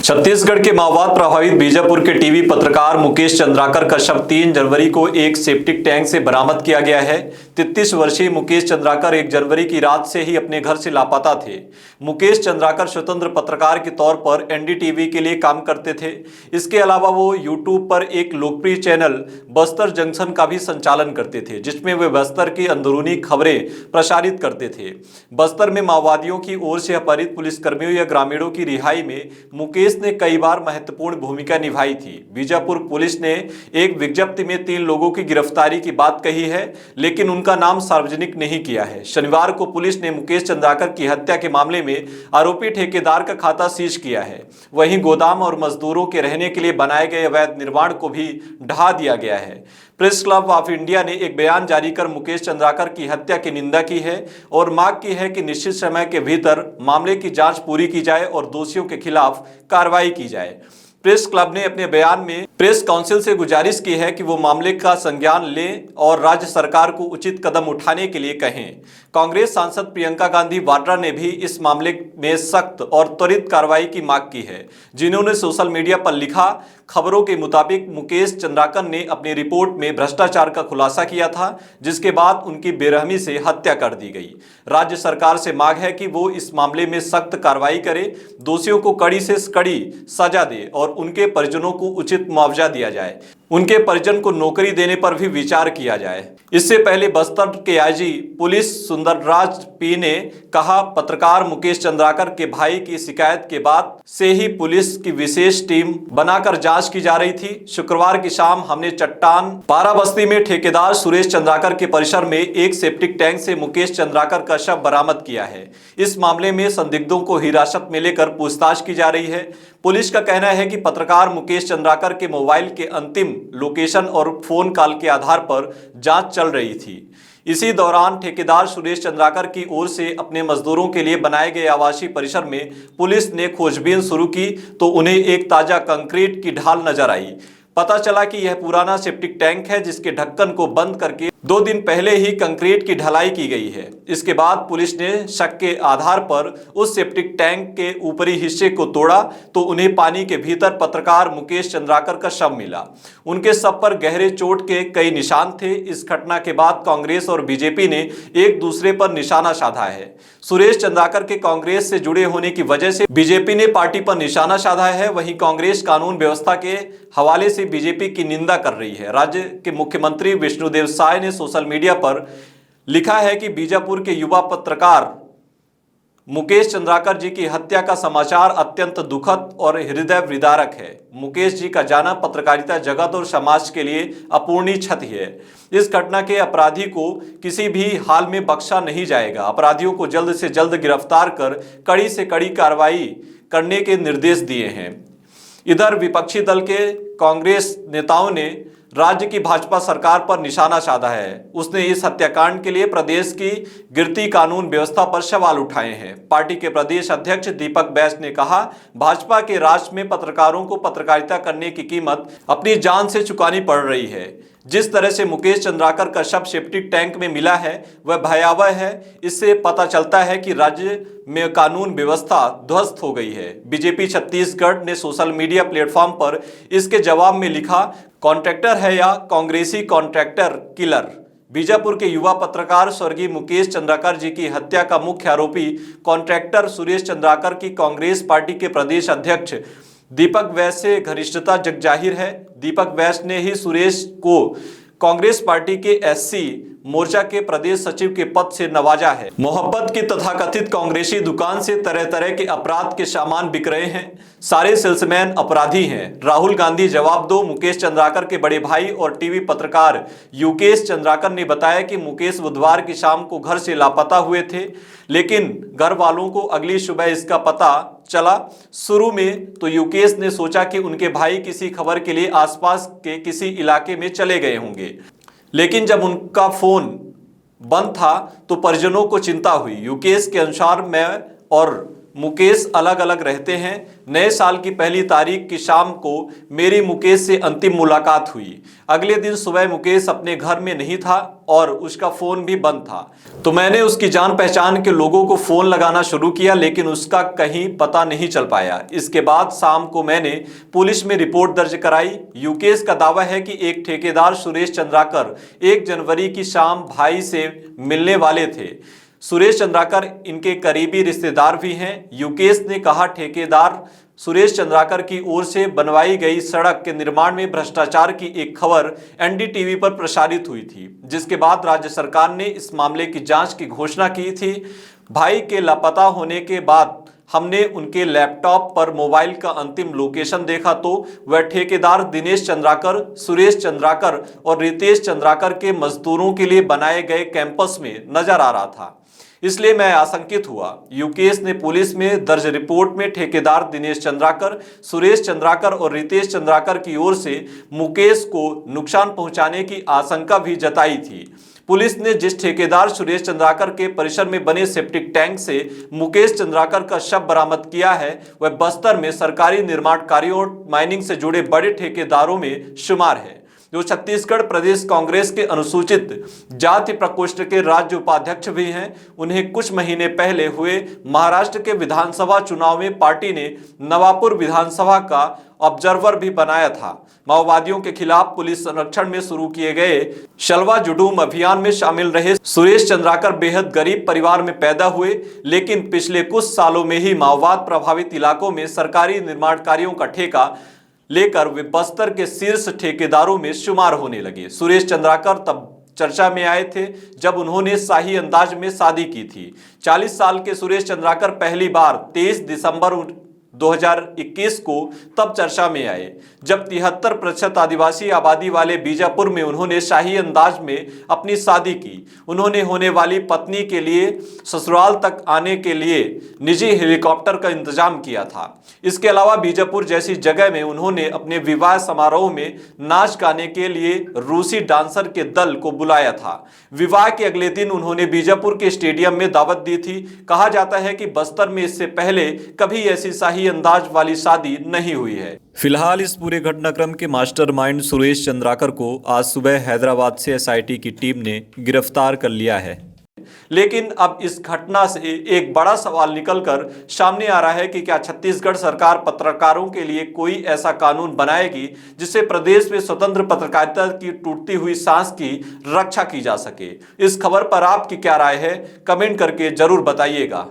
छत्तीसगढ़ के माओवाद प्रभावित बीजापुर के टीवी पत्रकार मुकेश चंद्राकर का शव 3 जनवरी को एक सेप्टिक टैंक से बरामद किया गया है। 33 वर्षीय मुकेश चंद्राकर 1 जनवरी की रात से ही अपने घर से लापता थे। मुकेश चंद्राकर स्वतंत्र पत्रकार के तौर पर एनडीटीवी के लिए काम करते थे। इसके अलावा वो यूट्यूब पर एक लोकप्रिय चैनल बस्तर जंक्शन का भी संचालन करते थे, जिसमें वे बस्तर की अंदरूनी खबरें प्रसारित करते थे। बस्तर में माओवादियों की ओर से अपहरित पुलिसकर्मियों या ग्रामीणों की रिहाई में मुकेश ने कई बार महत्वपूर्ण भूमिका निभाई थी। बीजापुर पुलिस ने एक विज्ञप्ति में 3 लोगों की गिरफ्तारी की बात कही है, लेकिन उनका नाम सार्वजनिक नहीं किया है। शनिवार को पुलिस ने मुकेश चंद्राकर की हत्या के मामले में आरोपी ठेकेदार का खाता सीज किया है। वहीं गोदाम और मजदूरों के रहने के लिए बनाए गए अवैध निर्माण को भी ढहा दिया गया है। प्रेस क्लब ऑफ इंडिया ने एक बयान जारी कर मुकेश चंद्राकर की हत्या की निंदा की है और मांग की है कि निश्चित समय के भीतर मामले की जांच पूरी की जाए और दोषियों के खिलाफ कार्रवाई की जाए। प्रेस क्लब ने अपने बयान में प्रेस काउंसिल से गुजारिश की है कि वो मामले का संज्ञान लें और राज्य सरकार को उचित कदम उठाने के लिए कहें। कांग्रेस सांसद प्रियंका गांधी वाड्रा ने भी इस मामले में सख्त और त्वरित कार्रवाई की मांग की है, जिन्होंने सोशल मीडिया पर लिखा, खबरों के मुताबिक मुकेश चंद्राकर ने अपनी रिपोर्ट में भ्रष्टाचार का खुलासा किया था, जिसके बाद उनकी बेरहमी से हत्या कर दी गई। राज्य सरकार से मांग है कि वो इस मामले में सख्त कार्रवाई करे, दोषियों को कड़ी से कड़ी सजा दे और उनके परिजनों को उचित मुआवजा दिया जाए। उनके परिजन को नौकरी देने पर भी विचार किया जाए। इससे पहले बस्तर के आईजी पुलिस सुंदरराज पी ने कहा, पत्रकार मुकेश चंद्राकर के भाई की शिकायत के बाद से ही पुलिस की विशेष टीम बनाकर जांच की जा रही थी। शुक्रवार की शाम हमने चट्टान पारा बस्ती में ठेकेदार सुरेश चंद्राकर के परिसर में एक सेप्टिक टैंक से मुकेश चंद्राकर का शव बरामद किया है। इस मामले में संदिग्धों को हिरासत में लेकर पूछताछ की जा रही है। पुलिस का कहना है कि पत्रकार मुकेश चंद्राकर के मोबाइल के अंतिम लोकेशन और फोन कॉल के आधार पर जांच चल रही थी। इसी दौरान ठेकेदार सुरेश चंद्राकर की ओर से अपने मजदूरों के लिए बनाए गए आवासीय परिसर में पुलिस ने खोजबीन शुरू की तो उन्हें एक ताजा कंक्रीट की ढाल नजर आई। पता चला कि यह पुराना सेप्टिक टैंक है, जिसके ढक्कन को बंद करके 2 दिन पहले ही कंक्रीट की ढलाई की गई है। इसके बाद पुलिस ने शक के आधार पर उस सेप्टिक टैंक के ऊपरी हिस्से को तोड़ा तो उन्हें पानी के भीतर पत्रकार मुकेश चंद्राकर का शव मिला। उनके शव पर गहरे चोट के कई निशान थे। इस घटना के बाद कांग्रेस और बीजेपी ने एक दूसरे पर निशाना साधा है। सुरेश चंद्राकर के कांग्रेस से जुड़े होने की वजह से बीजेपी ने पार्टी पर निशाना साधा है। वहीं कांग्रेस कानून व्यवस्था के हवाले से बीजेपी की निंदा कर रही है। राज्य के मुख्यमंत्री विष्णुदेव साय ने सोशल मीडिया पर लिखा है कि बीजापुर के युवा पत्रकार मुकेश चंद्राकर जी की हत्या का समाचार अत्यंत दुखद और हृदय विदारक है। मुकेश जी का जाना पत्रकारिता जगत और समाज के लिए अपूर्णीय क्षति है। इस घटना के अपराधी को किसी भी हाल में बख्शा नहीं जाएगा। अपराधियों को जल्द से जल्द गिरफ्तार कर कड़ी से कड़ी कार्रवाई करने के निर्देश दिए हैं। इधर विपक्षी दल के कांग्रेस नेताओं ने राज्य की भाजपा सरकार पर निशाना साधा है। उसने इस हत्याकांड के लिए प्रदेश की गिरती कानून व्यवस्था पर सवाल उठाए हैं। पार्टी के प्रदेश अध्यक्ष दीपक बैस ने कहा, भाजपा के राज में पत्रकारों को पत्रकारिता करने की कीमत अपनी जान से चुकानी पड़ रही है। जिस तरह से मुकेश चंद्राकर का शव सेप्टिक टैंक में मिला है वह भयावह है। इससे पता चलता है कि राज्य में कानून व्यवस्था ध्वस्त हो गई है। बीजेपी छत्तीसगढ़ ने सोशल मीडिया प्लेटफॉर्म पर इसके जवाब में लिखा, कॉन्ट्रैक्टर है या कांग्रेसी कॉन्ट्रैक्टर किलर। बीजापुर के युवा पत्रकार स्वर्गीय मुकेश चंद्राकर जी की हत्या का मुख्य आरोपी कॉन्ट्रैक्टर सुरेश चंद्राकर की कांग्रेस पार्टी के प्रदेश अध्यक्ष दीपक वैस से घनिष्ठता जगजाहिर है। दीपक वैस ने ही सुरेश को कांग्रेस पार्टी के एससी मोर्चा के प्रदेश सचिव के पद से नवाजा है। मोहब्बत की तथाकथित कांग्रेसी दुकान से तरह तरह के अपराध के सामान बिक रहे हैं। सारे सेल्समैन अपराधी हैं। राहुल गांधी जवाब दो। मुकेश चंद्राकर के बड़े भाई और टीवी पत्रकार युकेश चंद्राकर ने बताया कि मुकेश बुधवार की शाम को घर से लापता हुए थे, लेकिन घर वालों को अगली सुबह इसका पता चला। शुरू में तो युकेश ने सोचा कि उनके भाई किसी खबर के लिए आसपास के किसी इलाके में चले गए होंगे, लेकिन जब उनका फोन बंद था तो परिजनों को चिंता हुई। युकेश के अनुसार मैं और मुकेश अलग अलग रहते हैं। नए साल की पहली तारीख की शाम को मेरी मुकेश से अंतिम मुलाकात हुई। अगले दिन सुबह मुकेश अपने घर में नहीं था और उसका फोन भी बंद था। तो मैंने उसकी जान पहचान के लोगों को फोन लगाना शुरू किया, लेकिन उसका कहीं पता नहीं चल पाया। इसके बाद शाम को मैंने पुलिस में रिपोर्ट दर्ज कराई। युकेश का दावा है कि एक ठेकेदार सुरेश चंद्राकर 1 जनवरी की शाम भाई से मिलने वाले थे। सुरेश चंद्राकर इनके करीबी रिश्तेदार भी हैं। युकेश ने कहा, ठेकेदार सुरेश चंद्राकर की ओर से बनवाई गई सड़क के निर्माण में भ्रष्टाचार की एक खबर एनडीटीवी पर प्रसारित हुई थी, जिसके बाद राज्य सरकार ने इस मामले की जांच की घोषणा की थी। भाई के लापता होने के बाद हमने उनके लैपटॉप पर मोबाइल का अंतिम लोकेशन देखा तो वह ठेकेदार दिनेश चंद्राकर, सुरेश चंद्राकर और रितेश चंद्राकर के मजदूरों के लिए बनाए गए कैंपस में नजर आ रहा था। इसलिए मैं आशंकित हुआ। युकेश ने पुलिस में दर्ज रिपोर्ट में ठेकेदार दिनेश चंद्राकर, सुरेश चंद्राकर और रितेश चंद्राकर की ओर से मुकेश को नुकसान पहुंचाने की आशंका भी जताई थी। पुलिस ने जिस ठेकेदार सुरेश चंद्राकर के परिसर में बने सेप्टिक टैंक से मुकेश चंद्राकर का शव बरामद किया है, वह बस्तर में सरकारी निर्माण कार्यों और माइनिंग से जुड़े बड़े ठेकेदारों में शुमार है, जो छत्तीसगढ़ प्रदेश कांग्रेस के अनुसूचित जाति प्रकोष्ठ के राज्य उपाध्यक्ष भी हैं। उन्हें कुछ महीने पहले हुए महाराष्ट्र के विधानसभा चुनाव में पार्टी ने नवापुर विधानसभा का ऑब्जर्वर भी बनाया था। माओवादियों के खिलाफ पुलिस संरक्षण में शुरू किए गए शलवा जुडूम अभियान में शामिल रहे सुरेश चंद्राकर बेहद गरीब परिवार में पैदा हुए, लेकिन पिछले कुछ सालों में ही माओवाद प्रभावित इलाकों में सरकारी निर्माण कार्यों का ठेका लेकर वे बस्तर के शीर्ष ठेकेदारों में शुमार होने लगे। सुरेश चंद्राकर तब चर्चा में आए थे जब उन्होंने शाही अंदाज में शादी की थी। 40 साल के सुरेश चंद्राकर पहली बार 23 दिसंबर 2021 को तब चर्चा में आए जब 73% आदिवासी आबादी वाले बीजापुर में उन्होंने शाही अंदाज में अपनी शादी की। उन्होंने होने वाली पत्नी के लिए ससुराल तक आने के लिए निजी हेलीकॉप्टर का इंतजाम किया था। इसके अलावा बीजापुर जैसी जगह में उन्होंने अपने विवाह समारोह में नाच गाने के लिए रूसी डांसर के दल को बुलाया था। विवाह के अगले दिन उन्होंने बीजापुर के स्टेडियम में दावत दी थी। कहा जाता है कि बस्तर में इससे पहले कभी ऐसी शाही अंदाज वाली शादी नहीं हुई है। फिलहाल इस पूरे घटनाक्रम के मास्टरमाइंड सुरेश चंद्राकर को आज सुबह हैदराबाद से एसआईटी की टीम ने गिरफ्तार कर लिया है। लेकिन अब इस घटना से एक बड़ा सवाल निकलकर सामने आ रहा है कि क्या छत्तीसगढ़ सरकार पत्रकारों के लिए कोई ऐसा कानून बनाएगी जिससे प्रदेश में स्वतंत्र पत्रकारिता की टूटती हुई सांस की रक्षा की जा सके। इस खबर पर आपकी क्या राय है, कमेंट करके जरूर बताइएगा।